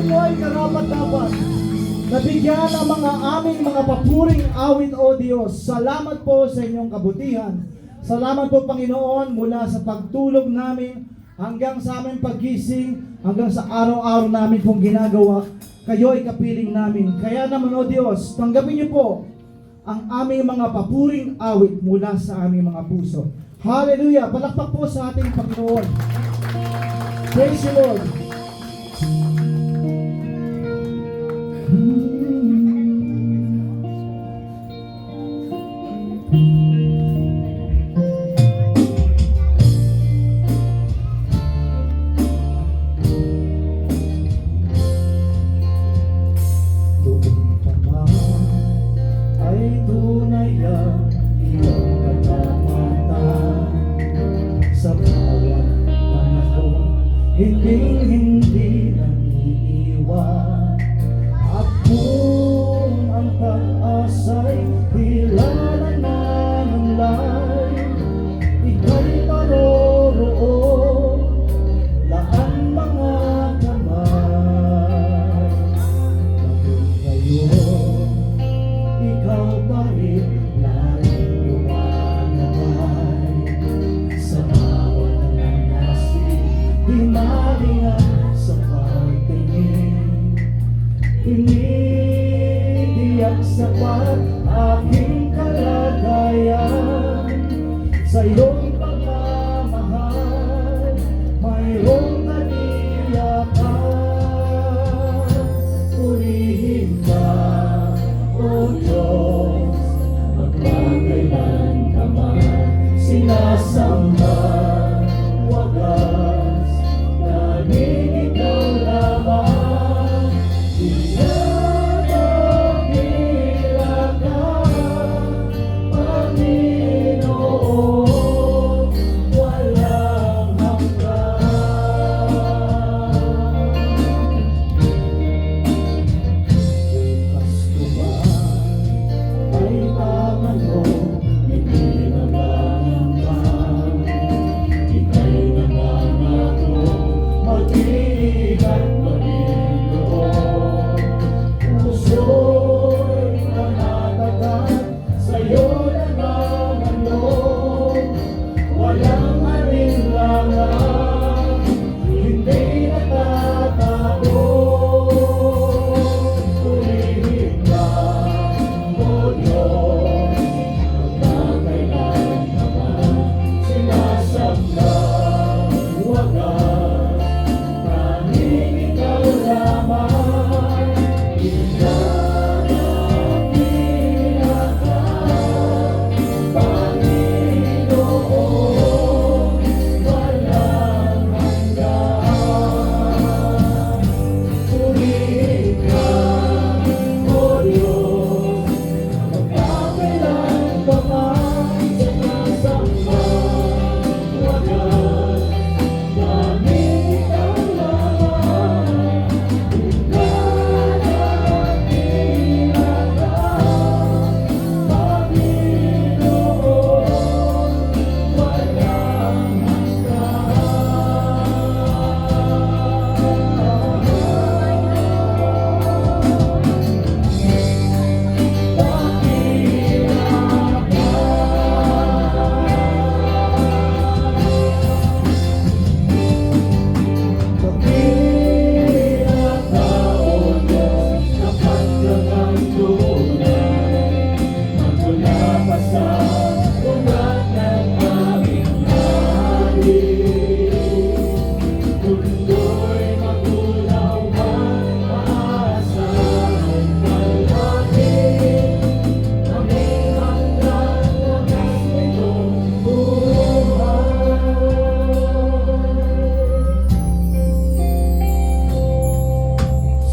po ay karapat-dapat nabigyan ang mga aming mga papuring awit o Diyos. Salamat po sa inyong kabutihan. Salamat po Panginoon mula sa pagtulog namin hanggang sa aming paggising, hanggang sa araw-araw namin pong ginagawa. Kayo ay kapiling namin. Kaya naman o Diyos, tanggapin niyo po ang aming mga papuring awit mula sa aming mga puso. Hallelujah! Palakpak po sa ating Panginoon. Praise the Lord. Hindi naiiwan. At kung ang pag-asa'y tila nananamlay, ika'y paroroon laang mga kamay. Bakit ngayon ikaw pa rin laging lumalabay sa bawat nangyasi? Di malingan sa pagtingin, iniiyak sapat aking kalagayan. Sa iyong pagmamahal, mayroong naniyakan. Purihin ka, O Diyos, magpakailan ka man sinasamba. Wagas tanging ikaw lamang, pinagpapila ka, Panginoon, walang hanggan. Likas tuman ay tangan mo, hindi magangamba. Ika'y nangangako, mag-iingat pa rin doon. Puso'y nanatagan, sa'yo nangangalog. Walang alinlangan, hindi natatago. Purihin ka, O Diyos, magpakailan ka man sinasamba. Wagas tanging ikaw lamang, pinagpapila ka, Panginoon, walang hanggan. Purihin ka, O Diyos, magpakailan ka man sinasamba. Wagas tanging ikaw lamang, pinagpapila ka, Panginoon, walang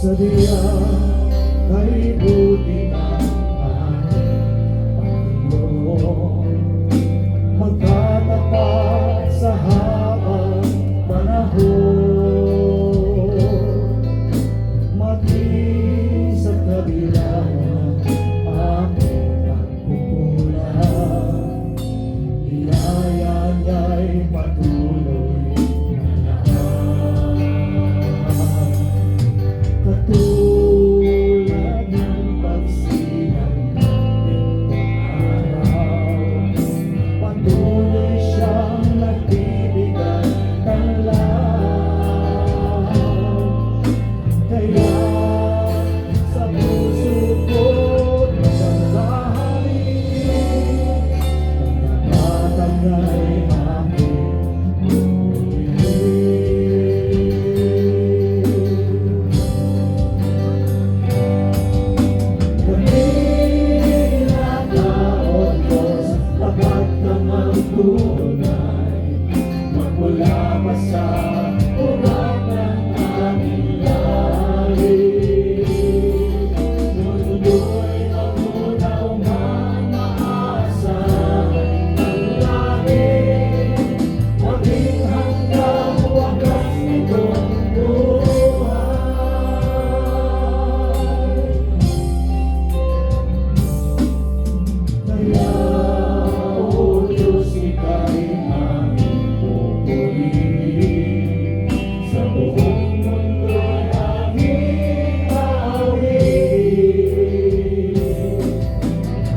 sa diyan kay buti ng ating Panginoon, magtatapat sa habang panahon. Maging sa kabila ng aming pagkukulang, biyaya niya'y patuloy na lakas. tunay, magmula pa sa ugat ng aming lahi. Mundo'y magunaw man maasahan ng langit, maging hanggang wakas nitong buhay. Kaya, O Diyos, Ika'y aming pupurihin, sa buong mundo'y aming aawin.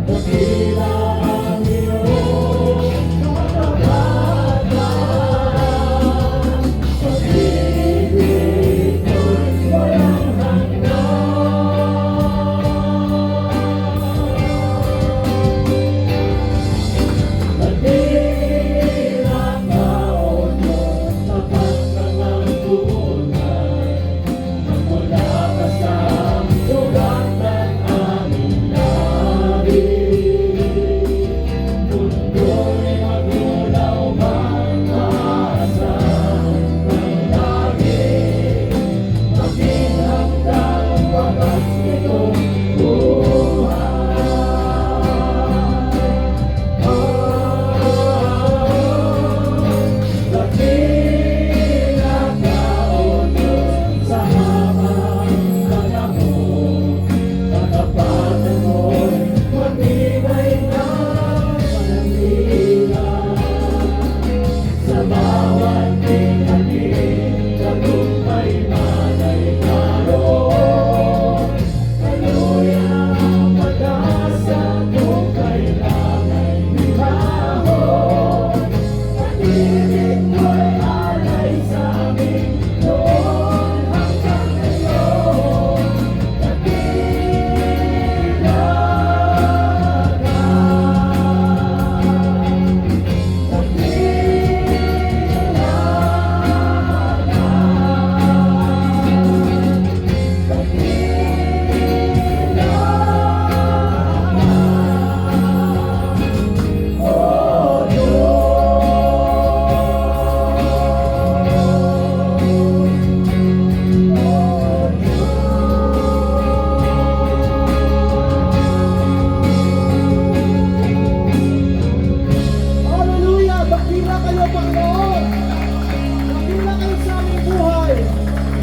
Dakila ang iyong katapatan, pag-ibig mo'y walang Dakila ka, O Diyos, tapat ka ng tunay, magmula ka sa ugat ng aming lahi. Mundo'y magulaw man maasahan ng langit, maging hanggang wakas nitong buhay. Dakila ka, O Diyos, sa habang panahon, katapatan mo'y matibay na panangligan. Sa bawat tinapin, tagumpay man ay naroon. Kaluya ang pag-asa kung kailan ay minahon. Pag-ibig mo'y alay sa amin noon hanggang ngayon. Dakila ka, O Hallelujah! Dakila kayo, Panginoon! Dakila kayo sa aming buhay,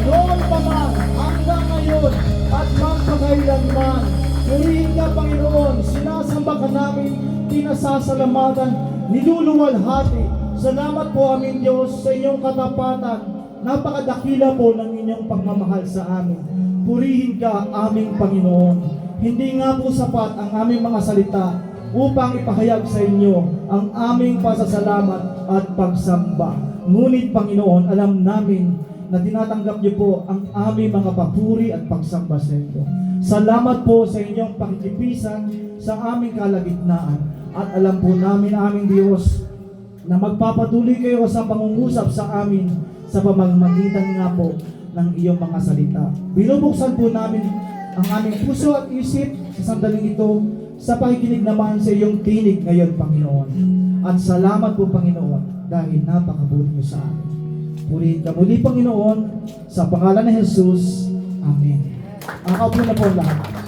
noon pa man, hanggang ngayon, at magpakailanman. Purihin ka, Panginoon, sinasamba ka namin, pinasasalamatan, niluluwalhati. Salamat po, aming Diyos, sa inyong katapatan. Napakadakila po ng inyong pagmamahal sa amin. Purihin ka, aming Panginoon. Hindi nga po sapat ang aming mga salita upang ipahayag sa inyo ang aming pasasalamat at pagsamba. Ngunit, Panginoon, alam namin na tinatanggap niyo po ang aming mga papuri at pagsamba sa inyo. Salamat po sa inyong pakikipisan sa aming kalagitnaan. At alam po namin, aming Diyos, na magpapatuloy kayo sa pangungusap sa amin sa pamamagitan nga po ng iyong mga salita. Binubuksan po namin ang aming puso at isip sa sandaling ito sa pakikinig naman sa iyong tinig ngayon, Panginoon. At salamat po, Panginoon, dahil napakabuti niyo sa amin. Purihin ka muli, Panginoon, sa pangalan ni Jesus. Amen. Ako po na po lahat.